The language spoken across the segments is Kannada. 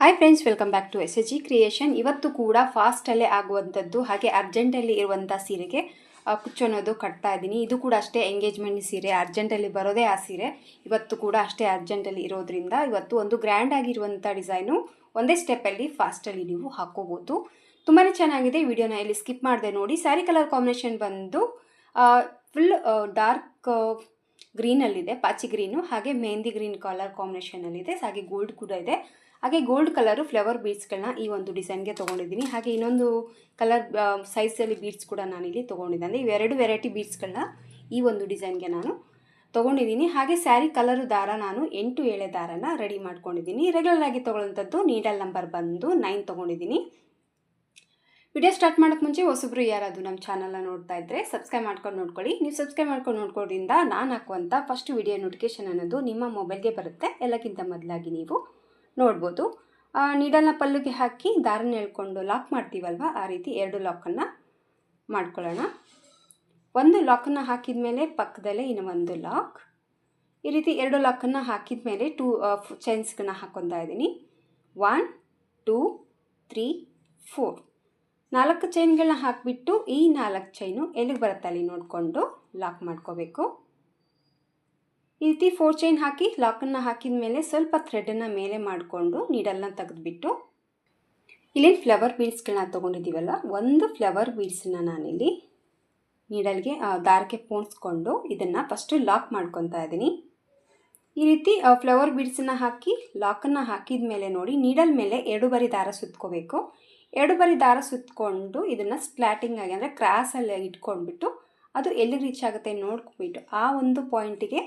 Hi friends, welcome back to SHG creation. ಇವತ್ತು ಕೂಡ ಫಾಸ್ಟಲ್ಲೇ ಆಗುವಂಥದ್ದು ಹಾಗೆ ಅರ್ಜೆಂಟಲ್ಲಿ ಇರುವಂಥ ಸೀರೆಗೆ ಕುಚ್ಚು ಅನ್ನೋದು ಕಟ್ತಾ ಇದ್ದೀನಿ. ಇದು ಕೂಡ ಅಷ್ಟೇ ಎಂಗೇಜ್ಮೆಂಟ್ ಸೀರೆ, ಅರ್ಜೆಂಟಲ್ಲಿ ಬರೋದೇ ಆ ಸೀರೆ. ಇವತ್ತು ಕೂಡ ಅಷ್ಟೇ ಅರ್ಜೆಂಟಲ್ಲಿ ಇರೋದ್ರಿಂದ ಇವತ್ತು ಒಂದು ಗ್ರ್ಯಾಂಡ್ ಆಗಿರುವಂಥ ಡಿಸೈನು ಒಂದೇ ಸ್ಟೆಪ್ಪಲ್ಲಿ ಫಾಸ್ಟಲ್ಲಿ ನೀವು ಹಾಕೋಬೋದು. ತುಂಬಾ ಚೆನ್ನಾಗಿದೆ. ವಿಡಿಯೋನ ಇಲ್ಲಿ ಸ್ಕಿಪ್ ಮಾಡಿದೆ ನೋಡಿ. ಸ್ಯಾರಿ ಕಲರ್ ಕಾಂಬಿನೇಷನ್ ಬಂದು ಫುಲ್ ಡಾರ್ಕ್ ಗ್ರೀನಲ್ಲಿದೆ, ಪಾಚಿ ಗ್ರೀನು, ಹಾಗೆ ಮೆಹಂದಿ ಗ್ರೀನ್ ಕಲರ್ ಕಾಂಬಿನೇಷನಲ್ಲಿದೆ, ಹಾಗೆ ಗೋಲ್ಡ್ ಕೂಡ ಇದೆ. ಹಾಗೆ ಗೋಲ್ಡ್ ಕಲರು ಫ್ಲವರ್ ಬೀಡ್ಸ್ಗಳನ್ನ ಈ ಒಂದು ಡಿಸೈನ್ಗೆ ತೊಗೊಂಡಿದ್ದೀನಿ. ಹಾಗೆ ಇನ್ನೊಂದು ಕಲರ್ ಸೈಜಲ್ಲಿ ಬೀಡ್ಸ್ ಕೂಡ ನಾನಿಲ್ಲಿ ತೊಗೊಂಡಿದ್ದೆ. ಅಂದರೆ ಇವೆರಡು ವೆರೈಟಿ ಬೀಡ್ಸ್ಗಳನ್ನ ಈ ಒಂದು ಡಿಸೈನ್ಗೆ ನಾನು ತೊಗೊಂಡಿದ್ದೀನಿ. ಹಾಗೆ ಸ್ಯಾರಿ ಕಲರು ದಾರ ನಾನು 8 ಎಳೆ ದಾರನ ರೆಡಿ ಮಾಡ್ಕೊಂಡಿದ್ದೀನಿ. ರೆಗ್ಯುಲರ್ ಆಗಿ ತೊಗೊಳ್ಳೋಂಥದ್ದು ನೀಡಲ್ ನಂಬರ್ ಬಂದು 9 ತೊಗೊಂಡಿದ್ದೀನಿ. ವಿಡಿಯೋ ಸ್ಟಾರ್ಟ್ ಮಾಡೋಕ್ಕೆ ಮುಂಚೆ ಹೊಸಬ್ರು ಯಾರಾದರೂ ನಮ್ಮ ಚಾನಲ್ನ ನೋಡ್ತಾ ಇದ್ದರೆ ಸಬ್ಸ್ಕ್ರೈಬ್ ಮಾಡ್ಕೊಂಡು ನೋಡ್ಕೊಳ್ಳಿ. ನೀವು ಸಬ್ಸ್ಕ್ರೈಬ್ ಮಾಡ್ಕೊಂಡು ನೋಡ್ಕೊಳ್ಳೋದ್ರಿಂದ ನಾನು ಹಾಕುವಂಥ ಫಸ್ಟ್ ವಿಡಿಯೋ ನೋಟಿಫಿಕೇಷನ್ ಅನ್ನೋದು ನಿಮ್ಮ ಮೊಬೈಲ್ಗೆ ಬರುತ್ತೆ. ಎಲ್ಲಕ್ಕಿಂತ ಮೊದಲಾಗಿ ನೀವು ನೋಡ್ಬೋದು. ನೀಡಲ್ನ ಪಲ್ಲುಗೆ ಹಾಕಿ ದಾರನ ಎಳ್ಕೊಂಡು ಲಾಕ್ ಮಾಡ್ತೀವಲ್ವ, ಆ ರೀತಿ 2 ಲಾಕನ್ನು ಮಾಡ್ಕೊಳ್ಳೋಣ. ಒಂದು ಲಾಕನ್ನು ಹಾಕಿದ ಮೇಲೆ ಪಕ್ಕದಲ್ಲೇ ಇನ್ನು ಒಂದು ಲಾಕ್, ಈ ರೀತಿ 2 ಲಾಕನ್ನು ಹಾಕಿದ ಮೇಲೆ 2 ಚೈನ್ಸ್ಗಳನ್ನ ಹಾಕ್ಕೊತಾ ಇದ್ದೀನಿ. 1 2 3 4 4 ಚೈನ್ಗಳನ್ನ ಹಾಕಿಬಿಟ್ಟು ಈ 4 ಚೈನು ಎಲ್ಲಿಗೆ ಬರುತ್ತೆ ಅಲ್ಲಿ ನೋಡಿಕೊಂಡು ಲಾಕ್ ಮಾಡ್ಕೋಬೇಕು. ಈ ರೀತಿ 4 ಚೈನ್ ಹಾಕಿ ಲಾಕನ್ನು ಹಾಕಿದ ಮೇಲೆ ಸ್ವಲ್ಪ ಥ್ರೆಡನ್ನು ಮೇಲೆ ಮಾಡಿಕೊಂಡು ನೀಡಲ್ನ ತೆಗೆದುಬಿಟ್ಟು ಇಲ್ಲಿ ಫ್ಲವರ್ ಬೀಡ್ಸ್ಗಳನ್ನ ತೊಗೊಂಡಿದ್ದೀವಲ್ಲ, ಒಂದು ಫ್ಲವರ್ ಬೀಡ್ಸನ್ನ ನಾನಿಲ್ಲಿ ನೀಡಲ್ಗೆ ದಾರಕ್ಕೆ ಪೋಣಿಸ್ಕೊಂಡು ಇದನ್ನು ಫಸ್ಟು ಲಾಕ್ ಮಾಡ್ಕೊತಾ ಇದ್ದೀನಿ. ಈ ರೀತಿ ಫ್ಲವರ್ ಬೀಡ್ಸನ್ನು ಹಾಕಿ ಲಾಕನ್ನು ಹಾಕಿದ ಮೇಲೆ ನೋಡಿ, ನೀಡಲ್ ಮೇಲೆ 2 ಬಾರಿ ದಾರ ಸುತ್ಕೋಬೇಕು. 2 ಬಾರಿ ದಾರ ಸುತ್ತಕೊಂಡು ಇದನ್ನು ಸ್ಪ್ಲಾಟಿಂಗ್ ಆಗಿ ಅಂದರೆ ಕ್ರಾಸಲ್ಲಿ ಇಟ್ಕೊಂಡ್ಬಿಟ್ಟು ಅದು ಎಲ್ಲಿ ರೀಚ್ ಆಗುತ್ತೆ ನೋಡ್ಕೊಂಡ್ಬಿಟ್ಟು ಆ ಒಂದು ಪಾಯಿಂಟಿಗೆ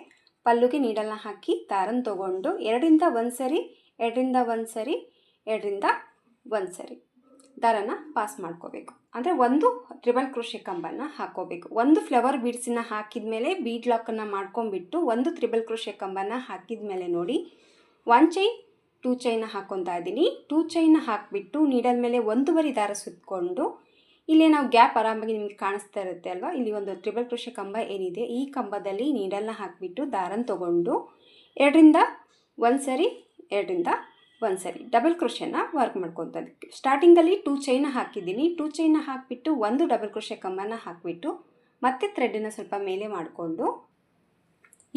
ಪಲ್ಲುಗೆ ನೀಡಲ್ನ ಹಾಕಿ ದಾರನ ತೊಗೊಂಡು 2ರಿಂದ 1 ಸರಿ 2ರಿಂದ 1 ಸರಿ 2ರಿಂದ 1 ಸರಿ ದಾರನ ಪಾಸ್ ಮಾಡ್ಕೋಬೇಕು. ಅಂದರೆ ಒಂದು ಟ್ರಿಬಲ್ ಕ್ರೋಶೆ ಕಂಬನ ಹಾಕೋಬೇಕು. ಒಂದು ಫ್ಲವರ್ ಬೀಡ್ಸನ್ನ ಹಾಕಿದ ಮೇಲೆ ಬೀಡ್ ಲಾಕನ್ನು ಮಾಡ್ಕೊಂಡ್ಬಿಟ್ಟು ಒಂದು ಟ್ರಿಬಲ್ ಕ್ರೋಶೆ ಕಂಬನ ಹಾಕಿದ ಮೇಲೆ ನೋಡಿ 1 ಚೈನ್ 2 ಚೈನ ಹಾಕ್ಕೊತಾ ಇದ್ದೀನಿ. 2 ಚೈನ ಹಾಕಿಬಿಟ್ಟು ನೀಡಲ್ ಮೇಲೆ 1 ಬಾರಿ ದಾರ ಸುತ್ತಕೊಂಡು ಇಲ್ಲಿ ನಾವು ಗ್ಯಾಪ್ ಆರಾಮಾಗಿ ನಿಮಗೆ ಕಾಣಿಸ್ತಾ ಇರುತ್ತೆ ಅಲ್ವಾ, ಇಲ್ಲಿ ಒಂದು ಟ್ರಿಬಲ್ ಕ್ರೋಶೆ ಕಂಬ ಏನಿದೆ ಈ ಕಂಬದಲ್ಲಿ ನೀಡಲ್ನ ಹಾಕಿಬಿಟ್ಟು ದಾರನ ತೊಗೊಂಡು 2ರಿಂದ 1 ಸರಿ 2ರಿಂದ 1 ಸರಿ ಡಬಲ್ ಕ್ರೋಶೆನ ವರ್ಕ್ ಮಾಡ್ಕೊತದ್ದು. ಸ್ಟಾರ್ಟಿಂಗಲ್ಲಿ 2 ಚೈನ ಹಾಕಿದ್ದೀನಿ. 2 ಚೈನ ಹಾಕಿಬಿಟ್ಟು ಒಂದು ಡಬಲ್ ಕ್ರೋಶೆ ಕಂಬನ ಹಾಕಿಬಿಟ್ಟು ಮತ್ತೆ ಥ್ರೆಡನ್ನು ಸ್ವಲ್ಪ ಮೇಲೆ ಮಾಡಿಕೊಂಡು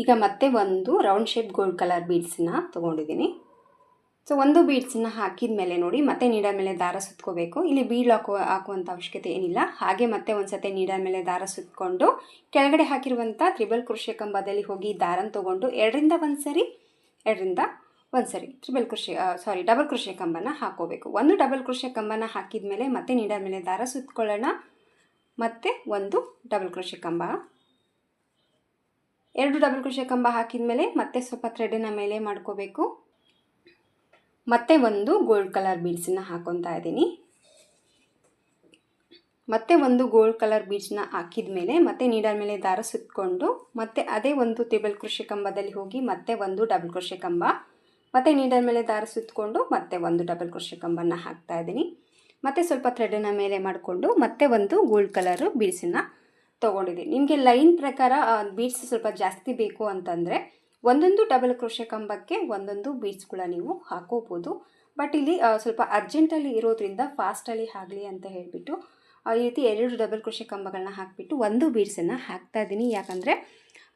ಈಗ ಮತ್ತೆ ಒಂದು ರೌಂಡ್ ಶೇಪ್ ಗೋಲ್ಡ್ ಕಲರ್ ಬೀಡ್ಸನ್ನ ತೊಗೊಂಡಿದ್ದೀನಿ. ಸೊ ಒಂದು ಬೀಡ್ಸನ್ನ ಹಾಕಿದ ಮೇಲೆ ನೋಡಿ ಮತ್ತೆ ನೀಡಲ್ ಮೇಲೆ ದಾರ ಸುತ್ಕೋಬೇಕು. ಇಲ್ಲಿ ಬೀಡ್ ಹಾಕುವಂಥ ಅವಶ್ಯಕತೆ ಏನಿಲ್ಲ. ಹಾಗೆ ಮತ್ತೆ ಒಂದು ಸತಿ ನೀಡಲ್ ಮೇಲೆ ದಾರ ಸುತ್ತಕೊಂಡು ಕೆಳಗಡೆ ಹಾಕಿರುವಂಥ ಟ್ರಿಬಲ್ ಕ್ರೋಶೆ ಕಂಬದಲ್ಲಿ ಹೋಗಿ ದಾರನ ತೊಗೊಂಡು 2ರಿಂದ 1 ಸರಿ 2ರಿಂದ 1 ಸರಿ ಡಬಲ್ ಕ್ರೋಶೆ ಕಂಬನ ಹಾಕೋಬೇಕು. ಒಂದು ಡಬಲ್ ಕ್ರೋಶೆ ಕಂಬನ ಹಾಕಿದ ಮೇಲೆ ಮತ್ತೆ ನೀಡಲ್ ಮೇಲೆ ದಾರ ಸುತ್ಕೊಳ್ಳೋಣ. ಮತ್ತೆ ಒಂದು ಡಬಲ್ ಕ್ರೋಶೆ ಕಂಬ, 2 ಡಬಲ್ ಕ್ರೋಶೆ ಕಂಬ ಹಾಕಿದ ಮೇಲೆ ಮತ್ತೆ ಸ್ವಲ್ಪ ಥ್ರೆಡನ್ನು ಮೇಲೆ ಮಾಡ್ಕೋಬೇಕು. ಮತ್ತೆ ಒಂದು ಗೋಲ್ಡ್ ಕಲರ್ ಬೀಡ್ಸನ್ನ ಹಾಕ್ಕೊತಾ ಇದ್ದೀನಿ. ಮತ್ತೆ ಒಂದು ಗೋಲ್ಡ್ ಕಲರ್ ಬೀಡ್ಸ್ನ ಹಾಕಿದ ಮೇಲೆ ಮತ್ತೆ ನೀಡಲ್ ಮೇಲೆ ದಾರ ಸುತ್ತಕೊಂಡು ಮತ್ತೆ ಅದೇ ಒಂದು ಟ್ರಿಬಲ್ ಕ್ರೋಶೆ ಕಂಬದಲ್ಲಿ ಹೋಗಿ ಮತ್ತೆ ಒಂದು ಡಬಲ್ ಕ್ರೋಶೆ ಕಂಬ, ಮತ್ತೆ ನೀಡಲ್ ಮೇಲೆ ದಾರ ಸುತ್ತಕೊಂಡು ಮತ್ತೆ ಒಂದು ಡಬಲ್ ಕ್ರೋಶೆ ಕಂಬನ ಹಾಕ್ತಾ ಇದ್ದೀನಿ. ಮತ್ತೆ ಸ್ವಲ್ಪ ಥ್ರೆಡನ್ನು ಮೇಲೆ ಮಾಡಿಕೊಂಡು ಮತ್ತೆ ಒಂದು ಗೋಲ್ಡ್ ಕಲರು ಬೀಡ್ಸನ್ನು ತೊಗೊಂಡಿದ್ದೀನಿ. ನಿಮಗೆ ಲೈನ್ ಪ್ರಕಾರ ಬೀಡ್ಸ್ ಸ್ವಲ್ಪ ಜಾಸ್ತಿ ಬೇಕು ಅಂತಂದರೆ ಒಂದೊಂದು ಡಬಲ್ ಕ್ರೋಶೆ ಕಂಬಕ್ಕೆ ಒಂದೊಂದು ಬೀಡ್ಸ್ ಕೂಡ ನೀವು ಹಾಕೋಬೋದು. ಬಟ್ ಇಲ್ಲಿ ಸ್ವಲ್ಪ ಅರ್ಜೆಂಟಲ್ಲಿ ಇರೋದ್ರಿಂದ ಫಾಸ್ಟಲ್ಲಿ ಆಗಲಿ ಅಂತ ಹೇಳಿಬಿಟ್ಟು ಈ ರೀತಿ 2 ಡಬಲ್ ಕ್ರೋಶೆ ಕಂಬಗಳನ್ನ ಹಾಕಿಬಿಟ್ಟು ಒಂದು ಬೀಡ್ಸನ್ನು ಹಾಕ್ತಾ ಇದ್ದೀನಿ. ಯಾಕಂದರೆ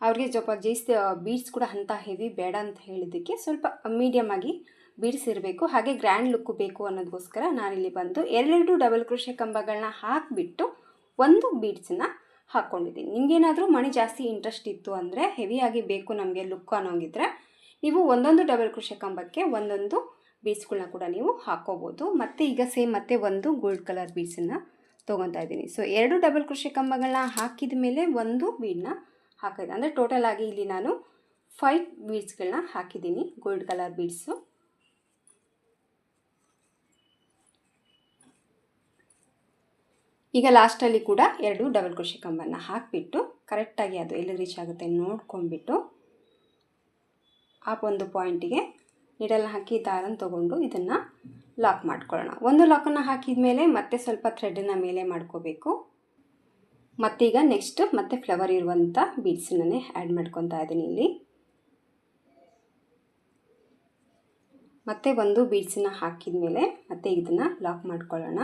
ಅವ್ರಿಗೆ ಸ್ವಲ್ಪ ಜಾಸ್ತಿ ಬೀಡ್ಸ್ ಕೂಡ ಅಂಥ ಹೆವಿ ಬೇಡ ಅಂತ ಹೇಳಿದ್ದಕ್ಕೆ ಸ್ವಲ್ಪ ಮೀಡಿಯಮ್ ಆಗಿ ಬೀಡ್ಸ್ ಇರಬೇಕು, ಹಾಗೆ ಗ್ರ್ಯಾಂಡ್ ಲುಕ್ಕು ಬೇಕು ಅನ್ನೋದಕ್ಕೋಸ್ಕರ ನಾನಿಲ್ಲಿ ಬಂದು 2 ಡಬಲ್ ಕ್ರೋಶೆ ಕಂಬಗಳನ್ನ ಹಾಕಿಬಿಟ್ಟು ಒಂದು ಬೀಡ್ಸನ್ನು ಹಾಕ್ಕೊಂಡಿದ್ದೀನಿ. ನಿಮಗೇನಾದರೂ ಮಣಿ ಜಾಸ್ತಿ ಇಂಟ್ರೆಸ್ಟ್ ಇತ್ತು ಅಂದರೆ ಹೆವಿಯಾಗಿ ಬೇಕು ನಮಗೆ ಲುಕ್ ಅನ್ನೋಂಗಿದ್ರೆ ನೀವು ಒಂದೊಂದು ಡಬಲ್ ಕ್ರೋಶೆ ಕಂಬಕ್ಕೆ ಒಂದೊಂದು ಬೀಡ್ಸ್ಗಳನ್ನ ಕೂಡ ನೀವು ಹಾಕ್ಕೋಬೋದು. ಮತ್ತು ಈಗ ಸೇಮ್ ಮತ್ತೆ ಒಂದು ಗೋಲ್ಡ್ ಕಲರ್ ಬೀಡ್ಸನ್ನು ತೊಗೊತಾ ಇದ್ದೀನಿ. ಸೊ 2 ಡಬಲ್ ಕ್ರೋಶೆ ಕಂಬಗಳನ್ನ ಹಾಕಿದ ಮೇಲೆ ಒಂದು ಬೀಡನ್ನ ಹಾಕಿದೆ. ಅಂದರೆ ಟೋಟಲ್ ಆಗಿ ಇಲ್ಲಿ ನಾನು 5 ಬೀಡ್ಸ್ಗಳನ್ನ ಹಾಕಿದ್ದೀನಿ, ಗೋಲ್ಡ್ ಕಲರ್ ಬೀಡ್ಸು. ಈಗ ಲಾಸ್ಟಲ್ಲಿ ಕೂಡ 2 ಡಬಲ್ ಕ್ರೋಶೆ ಕಂಬನ ಹಾಕಿಬಿಟ್ಟು ಕರೆಕ್ಟಾಗಿ ಅದು ಎಲ್ಲಿ ರೀಚ್ ಆಗುತ್ತೆ ನೋಡ್ಕೊಂಡ್ಬಿಟ್ಟು ಆ ಒಂದು ಪಾಯಿಂಟಿಗೆ ನೀಡಲ್ನ ಹಾಕಿ ದಾರನ ತೊಗೊಂಡು ಇದನ್ನು ಲಾಕ್ ಮಾಡ್ಕೊಳ್ಳೋಣ. ಒಂದು ಲಾಕನ್ನು ಹಾಕಿದ ಮೇಲೆ ಮತ್ತೆ ಸ್ವಲ್ಪ ಥ್ರೆಡನ್ನು ಮೇಲೆ ಮಾಡ್ಕೋಬೇಕು. ಮತ್ತೀಗ ನೆಕ್ಸ್ಟ್ ಮತ್ತೆ ಫ್ಲವರ್ ಇರುವಂಥ ಬೀಡ್ಸನ್ನೇ ಆ್ಯಡ್ ಮಾಡ್ಕೊತಾ ಇದ್ದೀನಿ ಇಲ್ಲಿ. ಮತ್ತೆ ಒಂದು ಬೀಡ್ಸನ್ನ ಹಾಕಿದ ಮೇಲೆ ಮತ್ತೆ ಇದನ್ನು ಲಾಕ್ ಮಾಡ್ಕೊಳ್ಳೋಣ.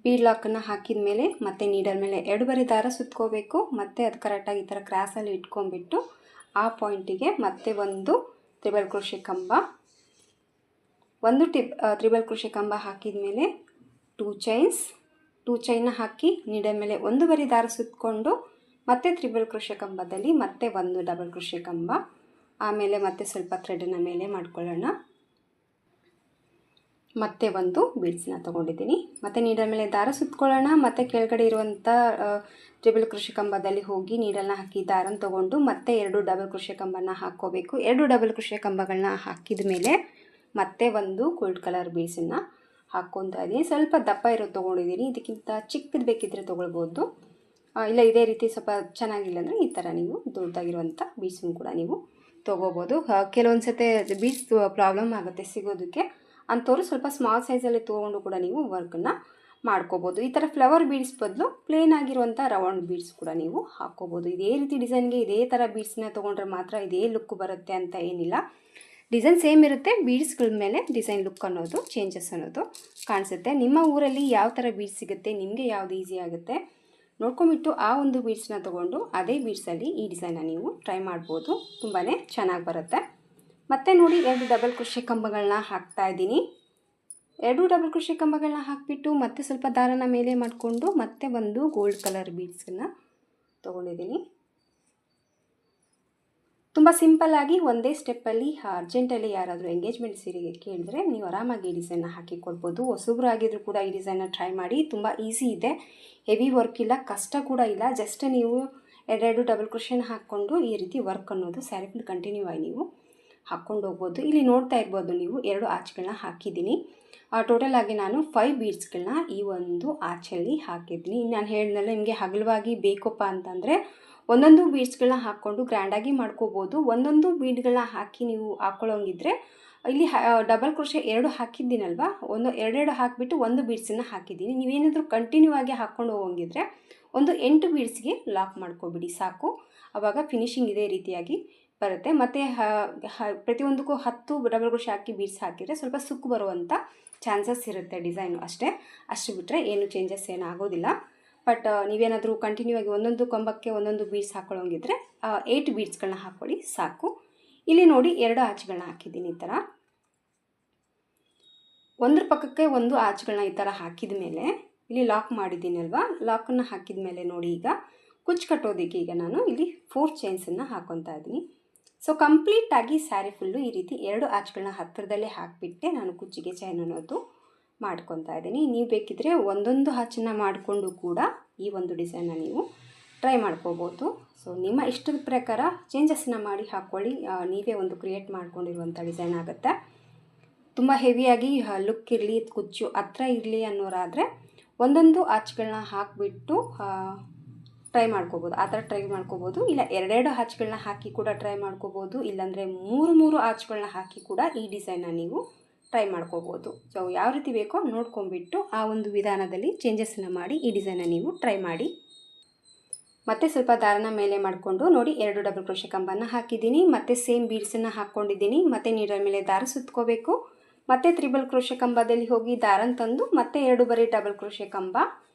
ಬೀಡ್ ಲಾಕನ್ನು ಹಾಕಿದ ಮೇಲೆ ಮತ್ತೆ ನೀಡಲ್ ಮೇಲೆ 2 ಬರಿ ದಾರ ಸುತ್ಕೋಬೇಕು. ಮತ್ತೆ ಅದು ಕರೆಕ್ಟಾಗಿ ಈ ಥರ ಕ್ರಾಸಲ್ಲಿ ಇಟ್ಕೊಂಡ್ಬಿಟ್ಟು ಆ ಪಾಯಿಂಟಿಗೆ ಮತ್ತೆ ಒಂದು ತ್ರಿಬಲ್ ಕ್ರೋಶೆ ಕಂಬ, ಒಂದು ತ್ರಿಬಲ್ ಕ್ರೋಶೆ ಕಂಬ ಹಾಕಿದ ಮೇಲೆ 2 ಚೈನ್ನ ಹಾಕಿ ನೀಡಲ್ ಮೇಲೆ 1 ಬರಿ ದಾರ ಸುತ್ತಕೊಂಡು ಮತ್ತೆ ತ್ರಿಬಲ್ ಕ್ರೋಶೆ ಕಂಬದಲ್ಲಿ ಮತ್ತೆ ಒಂದು ಡಬಲ್ ಕ್ರೋಶೆ ಕಂಬ, ಆಮೇಲೆ ಮತ್ತೆ ಸ್ವಲ್ಪ ಥ್ರೆಡನ್ನು ಮೇಲೆ ಮಾಡ್ಕೊಳ್ಳೋಣ. ಮತ್ತೆ ಒಂದು ಬೀಡ್ಸನ್ನ ತೊಗೊಂಡಿದ್ದೀನಿ. ಮತ್ತೆ ನೀಡಲ್ ಮೇಲೆ ದಾರ ಸುತ್ಕೊಳ್ಳೋಣ. ಮತ್ತೆ ಕೆಳಗಡೆ ಇರುವಂಥ ಟ್ರಿಬಲ್ ಕ್ರೋಶೆ ಕಂಬದಲ್ಲಿ ಹೋಗಿ ನೀಡಲ್ನ ಹಾಕಿ ದಾರನ ತೊಗೊಂಡು ಮತ್ತೆ 2 ಡಬಲ್ ಕ್ರೋಶೆ ಕಂಬನ ಹಾಕ್ಕೋಬೇಕು. 2 ಡಬಲ್ ಕ್ರೋಶೆ ಕಂಬಗಳನ್ನ ಹಾಕಿದ ಮೇಲೆ ಮತ್ತೆ ಒಂದು ಗೋಲ್ಡ್ ಕಲರ್ ಬೀಡ್ಸನ್ನು ಹಾಕ್ಕೊತಾ ಇದ್ದೀನಿ. ಸ್ವಲ್ಪ ದಪ್ಪ ಇರೋದು ತೊಗೊಂಡಿದ್ದೀನಿ. ಇದಕ್ಕಿಂತ ಚಿಕ್ಕದು ಬೇಕಿದ್ದರೆ ತೊಗೊಳ್ಬೋದು. ಇಲ್ಲ ಇದೇ ರೀತಿ ಸ್ವಲ್ಪ ಚೆನ್ನಾಗಿಲ್ಲ ಅಂದರೆ ಈ ಥರ ನೀವು ದೊಡ್ಡದಾಗಿರುವಂಥ ಬೀಡ್ಸನ್ನು ಕೂಡ ನೀವು ತೊಗೋಬೋದು. ಕೆಲವೊಂದು ಸತಿ ಬೀಡ್ಸ್ ಪ್ರಾಬ್ಲಮ್ ಆಗುತ್ತೆ ಸಿಗೋದಕ್ಕೆ, ಅಂಥವ್ರು ಸ್ವಲ್ಪ ಸ್ಮಾಲ್ ಸೈಜಲ್ಲಿ ತೊಗೊಂಡು ಕೂಡ ನೀವು ವರ್ಕನ್ನು ಮಾಡ್ಕೋಬೋದು. ಈ ಥರ ಫ್ಲವರ್ ಬೀಡ್ಸ್ ಬದಲು ಪ್ಲೇನ್ ಆಗಿರುವಂಥ ರೌಂಡ್ ಬೀಡ್ಸ್ ಕೂಡ ನೀವು ಹಾಕ್ಕೋಬೋದು. ಇದೇ ರೀತಿ ಡಿಸೈನ್ಗೆ ಇದೇ ಥರ ಬೀಡ್ಸನ್ನ ತೊಗೊಂಡ್ರೆ ಮಾತ್ರ ಇದೇ ಲುಕ್ ಬರುತ್ತೆ ಅಂತ ಏನಿಲ್ಲ. ಡಿಸೈನ್ ಸೇಮ್ ಇರುತ್ತೆ, ಬೀಡ್ಸ್ಗಳ ಮೇಲೆ ಡಿಸೈನ್ ಲುಕ್ ಅನ್ನೋದು ಚೇಂಜಸ್ ಅನ್ನೋದು ಕಾಣಿಸುತ್ತೆ. ನಿಮ್ಮ ಊರಲ್ಲಿ ಯಾವ ಥರ ಬೀಡ್ಸ್ ಸಿಗುತ್ತೆ, ನಿಮಗೆ ಯಾವುದು ಈಸಿ ಆಗುತ್ತೆ ನೋಡ್ಕೊಂಬಿಟ್ಟು ಆ ಒಂದು ಬೀಡ್ಸನ್ನ ತೊಗೊಂಡು ಅದೇ ಬೀಡ್ಸಲ್ಲಿ ಈ ಡಿಸೈನ್ನ ನೀವು ಟ್ರೈ ಮಾಡ್ಬೋದು. ತುಂಬಾ ಚೆನ್ನಾಗಿ ಬರುತ್ತೆ. ಮತ್ತೆ ನೋಡಿ 2 ಡಬಲ್ ಕ್ರೋಶೆ ಕಂಬಗಳನ್ನ ಹಾಕ್ತಾ ಇದ್ದೀನಿ. 2 ಡಬಲ್ ಕ್ರೋಶೆ ಕಂಬಗಳನ್ನ ಹಾಕಿಬಿಟ್ಟು ಮತ್ತೆ ಸ್ವಲ್ಪ ದಾರನ ಮೇಲೆ ಮಾಡಿಕೊಂಡು ಮತ್ತೆ ಒಂದು ಗೋಲ್ಡ್ ಕಲರ್ ಬೀಡ್ಸನ್ನು ತೊಗೊಂಡಿದ್ದೀನಿ. ತುಂಬ ಸಿಂಪಲ್ಲಾಗಿ ಒಂದೇ ಸ್ಟೆಪ್ಪಲ್ಲಿ ಅರ್ಜೆಂಟಲ್ಲಿ ಯಾರಾದರೂ ಎಂಗೇಜ್ಮೆಂಟ್ ಸೀರೆಗೆ ಕೇಳಿದ್ರೆ ನೀವು ಆರಾಮಾಗಿ ಈ ಡಿಸೈನ್ನ ಹಾಕಿ ಕೊಡ್ಬೋದು. ಹೊಸಬ್ರು ಆಗಿದ್ರು ಕೂಡ ಈ ಡಿಸೈನ್ನ ಟ್ರೈ ಮಾಡಿ. ತುಂಬ ಈಸಿ ಇದೆ, ಹೆವಿ ವರ್ಕ್ ಇಲ್ಲ, ಕಷ್ಟ ಕೂಡ ಇಲ್ಲ. ಜಸ್ಟ್ ನೀವು 2 ಡಬಲ್ ಕ್ರೋಶೆನ ಹಾಕ್ಕೊಂಡು ಈ ರೀತಿ ವರ್ಕ್ ಅನ್ನೋದು ಸ್ಯಾರಿ ಫುಲ್ ಕಂಟಿನ್ಯೂ ಆಗಿ ನೀವು ಹಾಕ್ಕೊಂಡು ಹೋಗ್ಬೋದು. ಇಲ್ಲಿ ನೋಡ್ತಾ ಇರ್ಬೋದು ನೀವು 2 ಆರ್ಚ್ಗಳನ್ನ ಹಾಕಿದ್ದೀನಿ. ಟೋಟಲ್ ಆಗಿ ನಾನು 5 ಬೀಡ್ಸ್ಗಳನ್ನ ಈ ಒಂದು ಆರ್ಚಲ್ಲಿ ಹಾಕಿದ್ದೀನಿ. ನಾನು ಹೇಳಿದ್ನಲ್ಲ ನಿಮಗೆ ಹಗಲವಾಗಿ ಬೇಕಪ್ಪ ಅಂತಂದರೆ ಒಂದೊಂದು ಬೀಡ್ಸ್ಗಳನ್ನ ಹಾಕ್ಕೊಂಡು ಗ್ರ್ಯಾಂಡಾಗಿ ಮಾಡ್ಕೋಬೋದು. ಒಂದೊಂದು ಬೀಡ್ಗಳನ್ನ ಹಾಕಿ ನೀವು ಹಾಕ್ಕೊಳ್ಳೋಂಗಿದ್ರೆ ಇಲ್ಲಿ ಡಬಲ್ ಕ್ರೋಶೆ 2 ಹಾಕಿದ್ದೀನಲ್ವ, 2 ಹಾಕಿಬಿಟ್ಟು ಒಂದು ಬೀಡ್ಸನ್ನು ಹಾಕಿದ್ದೀನಿ. ನೀವೇನಾದರೂ ಕಂಟಿನ್ಯೂ ಆಗಿ ಹಾಕ್ಕೊಂಡು ಹೋಗೋಂಗಿದ್ರೆ ಒಂದು 8 ಬೀಡ್ಸ್ಗೆ ಲಾಕ್ ಮಾಡ್ಕೊಬಿಡಿ ಸಾಕು. ಆವಾಗ ಫಿನಿಶಿಂಗ್ ಇದೇ ರೀತಿಯಾಗಿ ಬರುತ್ತೆ. ಮತ್ತು ಪ್ರತಿಯೊಂದಕ್ಕೂ 10 ಡಬಲ್ ಕ್ರೋಶೆ ಹಾಕಿ ಬೀಡ್ಸ್ ಹಾಕಿದರೆ ಸ್ವಲ್ಪ ಸುಕ್ಕು ಬರುವಂಥ ಚಾನ್ಸಸ್ ಇರುತ್ತೆ ಡಿಸೈನು. ಅಷ್ಟು ಬಿಟ್ಟರೆ ಏನು ಚೇಂಜಸ್ ಏನು ಆಗೋದಿಲ್ಲ. ಬಟ್ ನೀವೇನಾದರೂ ಕಂಟಿನ್ಯೂ ಆಗಿ ಒಂದೊಂದು ಕಂಬಕ್ಕೆ ಒಂದೊಂದು ಬೀಡ್ಸ್ ಹಾಕ್ಕೊಳ್ಳೋಂಗಿದ್ರೆ 8 ಬೀಡ್ಸ್ಗಳನ್ನ ಹಾಕ್ಕೊಳ್ಳಿ ಸಾಕು. ಇಲ್ಲಿ ನೋಡಿ 2 ಆರ್ಚ್ಗಳನ್ನ ಹಾಕಿದ್ದೀನಿ. ಈ ಥರ ಒಂದ್ರ ಪಕ್ಕಕ್ಕೆ ಒಂದು ಆರ್ಚ್ಗಳನ್ನ ಈ ಥರ ಹಾಕಿದ ಮೇಲೆ ಇಲ್ಲಿ ಲಾಕ್ ಮಾಡಿದ್ದೀನಿ ಅಲ್ವಾ, ಲಾಕನ್ನು ಹಾಕಿದ ಮೇಲೆ ನೋಡಿ ಈಗ ಕುಚ್ಚು ಕಟ್ಟೋದಕ್ಕೆ ಈಗ ನಾನು ಇಲ್ಲಿ 4 ಚೈನ್ಸನ್ನು ಹಾಕ್ಕೊತಾ ಇದ್ದೀನಿ. ಸೊ ಕಂಪ್ಲೀಟಾಗಿ ಸ್ಯಾರಿ ಫುಲ್ಲು ಈ ರೀತಿ 2 ಆರ್ಚ್ಗಳನ್ನ ಹತ್ತಿರದಲ್ಲೇ ಹಾಕಿಬಿಟ್ಟೆ ನಾನು ಕುಚ್ಚಿಗೆ ಚೈನ್ ಅನ್ನೋದು ಮಾಡ್ಕೊತಾ ಇದ್ದೀನಿ. ನೀವು ಬೇಕಿದ್ದರೆ ಒಂದೊಂದು ಆರ್ಚನ್ನು ಮಾಡಿಕೊಂಡು ಕೂಡ ಈ ಒಂದು ಡಿಸೈನ್ನ ನೀವು ಟ್ರೈ ಮಾಡ್ಕೋಬೋದು. ಸೊ ನಿಮ್ಮ ಇಷ್ಟದ ಪ್ರಕಾರ ಚೇಂಜಸ್ನ ಮಾಡಿ ಹಾಕ್ಕೊಳ್ಳಿ. ನೀವೇ ಒಂದು ಕ್ರಿಯೇಟ್ ಮಾಡ್ಕೊಂಡಿರುವಂಥ ಡಿಸೈನ್ ಆಗುತ್ತೆ. ತುಂಬ ಹೆವಿಯಾಗಿ ಲುಕ್ ಇರಲಿ, ಕುಚ್ಚು ಹತ್ರ ಇರಲಿ ಅನ್ನೋರಾದರೆ ಒಂದೊಂದು ಆರ್ಚ್ಗಳನ್ನ ಹಾಕಿಬಿಟ್ಟು ಟ್ರೈ ಮಾಡ್ಕೋಬೋದು. ಆ ಥರ ಟ್ರೈ ಮಾಡ್ಕೋಬೋದು. ಇಲ್ಲ 2 ಆರ್ಚ್ಗಳನ್ನ ಹಾಕಿ ಕೂಡ ಟ್ರೈ ಮಾಡ್ಕೋಬೋದು. ಇಲ್ಲಾಂದರೆ 3 ಆರ್ಚ್ಗಳನ್ನ ಹಾಕಿ ಕೂಡ ಈ ಡಿಸೈನ್ನ ನೀವು ಟ್ರೈ ಮಾಡ್ಕೋಬೋದು. ಸೊ ಯಾವ ರೀತಿ ಬೇಕೋ ನೋಡ್ಕೊಂಬಿಟ್ಟು ಆ ಒಂದು ವಿಧಾನದಲ್ಲಿ ಚೇಂಜಸ್ನ ಮಾಡಿ ಈ ಡಿಸೈನ್ನ ನೀವು ಟ್ರೈ ಮಾಡಿ. ಮತ್ತೆ ಸ್ವಲ್ಪ ದಾರನ ಮೇಲೆ ಮಾಡಿಕೊಂಡು ನೋಡಿ 2 ಡಬಲ್ ಕ್ರೋಶೆ ಕಂಬನ ಹಾಕಿದ್ದೀನಿ. ಮತ್ತು ಸೇಮ್ ಬೀಡ್ಸನ್ನು ಹಾಕ್ಕೊಂಡಿದ್ದೀನಿ. ಮತ್ತು ನೀಡಲ್ ಮೇಲೆ ದಾರ ಸುತ್ಕೋಬೇಕು. ಮತ್ತು ತ್ರಿಬಲ್ ಕ್ರೋಶೆ ಕಂಬದಲ್ಲಿ ಹೋಗಿ ದಾರನ ತಂದು ಮತ್ತೆ 2 ಬರೀ ಡಬಲ್ ಕ್ರೋಶೆ ಕಂಬ,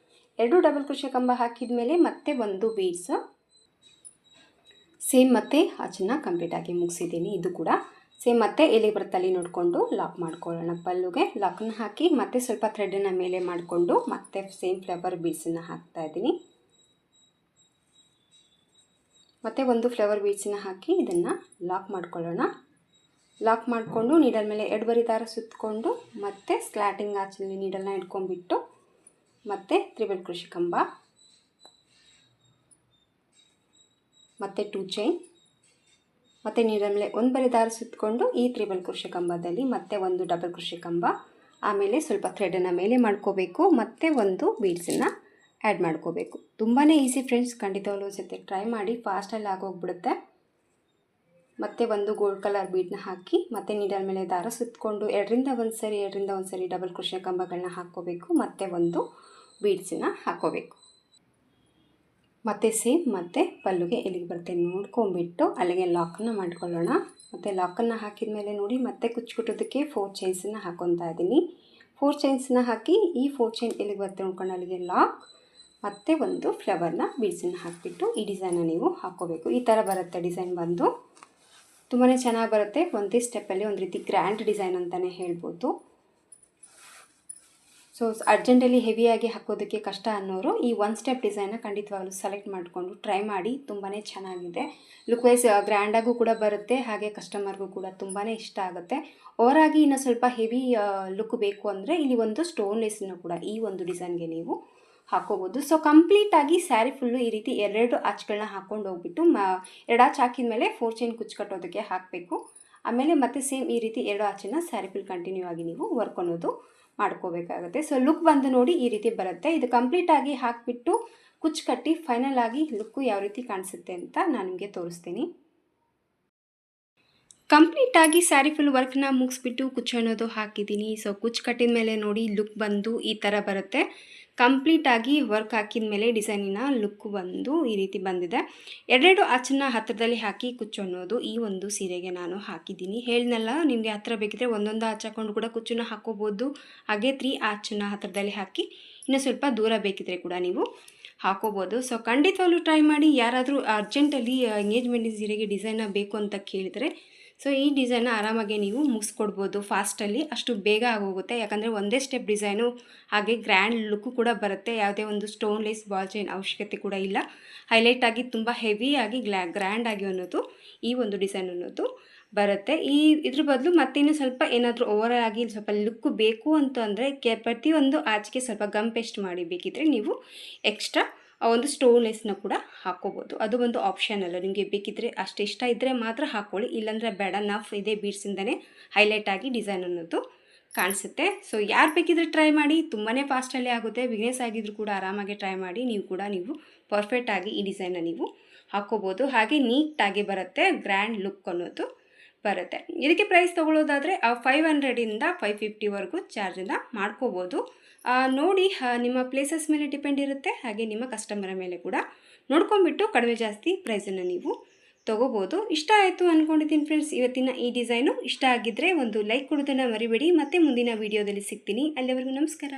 2 ಡಬಲ್ ಕ್ರೋಶೆ ಕಂಬ ಹಾಕಿದ ಮೇಲೆ ಮತ್ತೆ ಒಂದು ಬೀಡ್ಸ್ ಸೇಮ್ ಮತ್ತೆ ಆಚನ್ನ ಕಂಪ್ಲೀಟಾಗಿ ಮುಗಿಸಿದ್ದೀನಿ. ಇದು ಕೂಡ ಸೇಮ್ ಮತ್ತೆ ಎಲ್ಲಿ ಬರುತ್ತಲ್ಲಿ ನೋಡಿಕೊಂಡು ಲಾಕ್ ಮಾಡ್ಕೊಳ್ಳೋಣ. ಪಲ್ಲುಗೆ ಲಾಕನ್ನು ಹಾಕಿ ಮತ್ತೆ ಸ್ವಲ್ಪ ಥ್ರೆಡನ್ನು ಮೇಲೆ ಮಾಡಿಕೊಂಡು ಮತ್ತೆ ಸೇಮ್ ಫ್ಲವರ್ ಬೀಡ್ಸನ್ನು ಹಾಕ್ತಾ ಇದ್ದೀನಿ. ಮತ್ತೆ ಒಂದು ಫ್ಲವರ್ ಬೀಡ್ಸನ್ನು ಹಾಕಿ ಇದನ್ನು ಲಾಕ್ ಮಾಡ್ಕೊಳ್ಳೋಣ. ಲಾಕ್ ಮಾಡಿಕೊಂಡು ನೀಡಲ್ ಮೇಲೆ 2 ಬರಿ ದಾರ ಸುತ್ತಕೊಂಡು ಮತ್ತೆ ಸ್ಲ್ಯಾಟಿಂಗ್ ಆಚಲ್ಲಿ ನೀಡಲ್ನ ಇಟ್ಕೊಂಡ್ಬಿಟ್ಟು ಮತ್ತೆ ತ್ರಿಬಲ್ ಕ್ರೋಶೆ ಕಂಬ, ಮತ್ತೆ 2 ಚೈನ್, ಮತ್ತು ನೀಡಲ್ ಮೇಲೆ 1 ಬರಿ ದಾರ ಸುತ್ತಕೊಂಡು ಈ ತ್ರಿಬಲ್ ಕ್ರೋಶೆ ಕಂಬದಲ್ಲಿ ಮತ್ತೆ ಒಂದು ಡಬಲ್ ಕ್ರೋಶೆ ಕಂಬ, ಆಮೇಲೆ ಸ್ವಲ್ಪ ಥ್ರೆಡನ್ನು ಮೇಲೆ ಮಾಡ್ಕೋಬೇಕು. ಮತ್ತೆ ಒಂದು ಬೀಡ್ಸನ್ನು ಆ್ಯಡ್ ಮಾಡ್ಕೋಬೇಕು. ತುಂಬಾ ಈಸಿ ಫ್ರೆಂಡ್ಸ್, ಖಂಡಿತವಾಗ್ಲೂ ಜೊತೆ ಟ್ರೈ ಮಾಡಿ, ಫಾಸ್ಟಲ್ಲಿ ಆಗೋಗ್ಬಿಡುತ್ತೆ. ಮತ್ತೆ ಒಂದು ಗೋಲ್ಡ್ ಕಲರ್ ಬೀಡನ್ನ ಹಾಕಿ ಮತ್ತೆ ನೀಡಲ್ ಮೇಲೆ ದಾರ ಸುತ್ತಕೊಂಡು 2ರಿಂದ 1 ಸರಿ ಡಬಲ್ ಕ್ರೋಶೆ ಕಂಬಗಳನ್ನ ಹಾಕ್ಕೋಬೇಕು. ಮತ್ತೆ ಒಂದು ಬೀಡ್ಸನ್ನು ಹಾಕ್ಕೋಬೇಕು. ಮತ್ತು ಸೇಮ್ ಮತ್ತು ಪಲ್ಲುಗೆ ಎಲ್ಲಿಗೆ ಬರುತ್ತೆ ನೋಡ್ಕೊಂಬಿಟ್ಟು ಅಲ್ಲಿಗೆ ಲಾಕನ್ನು ಮಾಡ್ಕೊಳ್ಳೋಣ. ಮತ್ತು ಲಾಕನ್ನು ಹಾಕಿದ ಮೇಲೆ ನೋಡಿ ಮತ್ತೆ ಕುಚ್ಚಿಕೊಟ್ಟೋದಕ್ಕೆ 4 ಚೈನ್ಸನ್ನು ಹಾಕ್ಕೊತಾ ಇದ್ದೀನಿ. 4 ಚೈನ್ಸನ್ನ ಹಾಕಿ ಈ 4 ಚೈನ್ ಎಲ್ಲಿಗೆ ಬರುತ್ತೆ ನೋಡ್ಕೊಂಡು ಅಲ್ಲಿಗೆ ಲಾಕ್ ಮತ್ತು ಒಂದು ಫ್ಲವರ್ನ ಬೀಡ್ಸನ್ನು ಹಾಕಿಬಿಟ್ಟು ಈ ಡಿಸೈನ್ನ ನೀವು ಹಾಕ್ಕೋಬೇಕು. ಈ ಥರ ಬರುತ್ತೆ ಡಿಸೈನ್ ಬಂದು ತುಂಬಾ ಚೆನ್ನಾಗಿ ಬರುತ್ತೆ. ಒಂದೇ ಸ್ಟೆಪ್ಪಲ್ಲಿ ಒಂದು ರೀತಿ ಗ್ರ್ಯಾಂಡ್ ಡಿಸೈನ್ ಅಂತಲೇ ಹೇಳ್ಬೋದು. ಸೊ ಅರ್ಜೆಂಟಲ್ಲಿ ಹೆವಿಯಾಗಿ ಹಾಕೋದಕ್ಕೆ ಕಷ್ಟ ಅನ್ನೋರು ಈ 1 ಸ್ಟೆಪ್ ಡಿಸೈನ್ನ ಖಂಡಿತವಾಗಲೂ ಸೆಲೆಕ್ಟ್ ಮಾಡಿಕೊಂಡು ಟ್ರೈ ಮಾಡಿ. ತುಂಬಾ ಚೆನ್ನಾಗಿದೆ. ಲುಕ್ ವೈಸ್ ಗ್ರ್ಯಾಂಡಾಗೂ ಕೂಡ ಬರುತ್ತೆ, ಹಾಗೆ ಕಸ್ಟಮರ್ಗೂ ಕೂಡ ತುಂಬಾ ಇಷ್ಟ ಆಗುತ್ತೆ. ಓವರಾಗಿ ಇನ್ನೂ ಸ್ವಲ್ಪ ಹೆವಿ ಲುಕ್ ಬೇಕು ಅಂದರೆ ಇಲ್ಲಿ ಒಂದು ಸ್ಟೋನ್ ಲೇಸನ್ನು ಕೂಡ ಈ ಒಂದು ಡಿಸೈನ್ಗೆ ನೀವು ಹಾಕೋಬೋದು. ಸೊ ಕಂಪ್ಲೀಟಾಗಿ ಸ್ಯಾರಿ ಫುಲ್ಲು ಈ ರೀತಿ 2 ಆಚ್ಗಳನ್ನ ಹಾಕ್ಕೊಂಡು ಹೋಗ್ಬಿಟ್ಟು 2 ಆಚ್ ಹಾಕಿದ ಮೇಲೆ 4 ಚೈನ್ ಕುಚ್ಚು ಕಟ್ಟೋದಕ್ಕೆ ಹಾಕಬೇಕು. ಆಮೇಲೆ ಮತ್ತೆ ಸೇಮ್ ಈ ರೀತಿ 2 ಆಚನ್ನು ಸ್ಯಾರಿ ಫುಲ್ ಕಂಟಿನ್ಯೂ ಆಗಿ ನೀವು ವರ್ಕ್ ಅನ್ನೋದು ಮಾಡ್ಕೋಬೇಕಾಗುತ್ತೆ. ಸೊ ಲುಕ್ ಬಂದು ನೋಡಿ ಈ ರೀತಿ ಬರುತ್ತೆ. ಇದು ಕಂಪ್ಲೀಟಾಗಿ ಹಾಕಿಬಿಟ್ಟು ಕುಚ್ಚು ಕಟ್ಟಿ ಫೈನಲ್ ಆಗಿ ಲುಕ್ಕು ಯಾವ ರೀತಿ ಕಾಣಿಸುತ್ತೆ ಅಂತ ನಾನು ನಿಮಗೆ ತೋರಿಸ್ತೀನಿ. ಕಂಪ್ಲೀಟಾಗಿ ಸ್ಯಾರಿ ಫುಲ್ ವರ್ಕ್ನ ಮುಗಿಸ್ಬಿಟ್ಟು ಕುಚ್ಚು ಅನ್ನೋದು ಹಾಕಿದ್ದೀನಿ. ಸೊ ಕುಚ್ಚು ಕಟ್ಟಿದ ಮೇಲೆ ನೋಡಿ ಲುಕ್ ಬಂದು ಈ ಥರ ಬರುತ್ತೆ. ಕಂಪ್ಲೀಟಾಗಿ ವರ್ಕ್ ಹಾಕಿದ ಮೇಲೆ ಡಿಸೈನಿನ ಲುಕ್ ಬಂದು ಈ ರೀತಿ ಬಂದಿದೆ. 2 ಆಚನ್ನು ಹತ್ತಿರದಲ್ಲಿ ಹಾಕಿ ಕುಚ್ಚು ಅನ್ನೋದು ಈ ಒಂದು ಸೀರೆಗೆ ನಾನು ಹಾಕಿದ್ದೀನಿ. ಹೇಳಿದ್ನಲ್ಲ ನಿಮಗೆ ಹತ್ತಿರ ಬೇಕಿದ್ರೆ ಒಂದೊಂದು ಆಚ್ ಹಾಕೊಂಡು ಕೂಡ ಕುಚ್ಚನ್ನು ಹಾಕೋಬೋದು. ಹಾಗೆ 3 ಆಚನ್ನು ಹತ್ತಿರದಲ್ಲಿ ಹಾಕಿ ಇನ್ನೂ ಸ್ವಲ್ಪ ದೂರ ಬೇಕಿದ್ರೆ ಕೂಡ ನೀವು ಹಾಕೋಬೋದು. ಸೊ ಖಂಡಿತವಾಗ್ಲೂ ಟ್ರೈ ಮಾಡಿ. ಯಾರಾದರೂ ಅರ್ಜೆಂಟಲ್ಲಿ ಎಂಗೇಜ್ಮೆಂಟ್ ಸೀರೆಗೆ ಡಿಸೈನ ಬೇಕು ಅಂತ ಕೇಳಿದರೆ ಸೊ ಈ ಡಿಸೈನ್ನ ಆರಾಮಾಗಿ ನೀವು ಮುಗಿಸ್ಕೊಡ್ಬೋದು ಫಾಸ್ಟಲ್ಲಿ. ಅಷ್ಟು ಬೇಗ ಆಗೋಗುತ್ತೆ, ಯಾಕಂದರೆ ಒಂದೇ ಸ್ಟೆಪ್ ಡಿಸೈನು, ಹಾಗೆ ಗ್ರ್ಯಾಂಡ್ ಲುಕ್ಕು ಕೂಡ ಬರುತ್ತೆ. ಯಾವುದೇ ಒಂದು ಸ್ಟೋನ್ ಲೇಸ್ ಬಾಲ್ ಚೈನ್ ಅವಶ್ಯಕತೆ ಕೂಡ ಇಲ್ಲ. ಹೈಲೈಟಾಗಿ ತುಂಬ ಹೆವಿಯಾಗಿ ಗ್ರ್ಯಾಂಡಾಗಿ ಅನ್ನೋದು ಈ ಒಂದು ಡಿಸೈನ್ ಅನ್ನೋದು ಬರುತ್ತೆ. ಇದ್ರ ಬದಲು ಮತ್ತಿನ್ನೂ ಸ್ವಲ್ಪ ಏನಾದರೂ ಓವರಾಲ್ ಆಗಿ ಸ್ವಲ್ಪ ಲುಕ್ಕು ಬೇಕು ಅಂತಂದರೆ ಪ್ರತಿಯೊಂದು ಆಚೆಗೆ ಸ್ವಲ್ಪ ಗಮ್ ಪೇಸ್ಟ್ ಮಾಡಿ ಬೇಕಿದ್ರೆ ನೀವು ಎಕ್ಸ್ಟ್ರಾ ಒಂದು ಸ್ಟೋನ್ ಲೇಸ್ನ ಕೂಡ ಹಾಕ್ಕೋಬೋದು. ಅದು ಒಂದು ಆಪ್ಷನ್ ಅಲ್ಲ, ನಿಮಗೆ ಬೇಕಿದ್ದರೆ ಅಷ್ಟು ಇಷ್ಟ ಇದ್ದರೆ ಮಾತ್ರ ಹಾಕ್ಕೊಳ್ಳಿ, ಇಲ್ಲಾಂದರೆ ಬೇಡ. ನಫ್ ಇದೇ ಬೀಡ್ಸಿಂದನೇ ಹೈಲೈಟಾಗಿ ಡಿಸೈನ್ ಅನ್ನೋದು ಕಾಣಿಸುತ್ತೆ. ಸೊ ಯಾರು ಬೇಕಿದ್ರೆ ಟ್ರೈ ಮಾಡಿ, ತುಂಬಾ ಫಾಸ್ಟಲ್ಲೇ ಆಗುತ್ತೆ. ಬಿಸ್ನೆಸ್ ಆಗಿದ್ರು ಕೂಡ ಆರಾಮಾಗಿ ಟ್ರೈ ಮಾಡಿ. ನೀವು ಪರ್ಫೆಕ್ಟಾಗಿ ಈ ಡಿಸೈನ್ನ ನೀವು ಹಾಕ್ಕೋಬೋದು. ಹಾಗೆ ನೀಟಾಗಿ ಬರುತ್ತೆ, ಗ್ರ್ಯಾಂಡ್ ಲುಕ್ ಅನ್ನೋದು ಬರುತ್ತೆ. ಇದಕ್ಕೆ ಪ್ರೈಸ್ ತೊಗೊಳ್ಳೋದಾದರೆ 500ಇಂದ 550ವರೆಗೂ ಚಾರ್ಜನ್ನು ಮಾಡ್ಕೋಬೋದು. ನೋಡಿ ನಿಮ್ಮ ಪ್ಲೇಸಸ್ ಮೇಲೆ ಡಿಪೆಂಡ್ ಇರುತ್ತೆ, ಹಾಗೆ ನಿಮ್ಮ ಕಸ್ಟಮರ ಮೇಲೆ ಕೂಡ ನೋಡ್ಕೊಂಬಿಟ್ಟು ಕಡಿಮೆ ಜಾಸ್ತಿ ಪ್ರೈಸನ್ನು ನೀವು ತೊಗೋಬೋದು. ಇಷ್ಟ ಆಯಿತು ಅಂದ್ಕೊಂಡಿದ್ದೀನಿ ಫ್ರೆಂಡ್ಸ್ ಇವತ್ತಿನ ಈ ಡಿಸೈನು. ಇಷ್ಟ ಆಗಿದ್ದರೆ ಒಂದು ಲೈಕ್ ಕೊಡೋದನ್ನು ಮರಿಬೇಡಿ. ಮತ್ತೆ ಮುಂದಿನ ವೀಡಿಯೋದಲ್ಲಿ ಸಿಗ್ತೀನಿ. ಅಲ್ಲಿವರೆಗೂ ನಮಸ್ಕಾರ.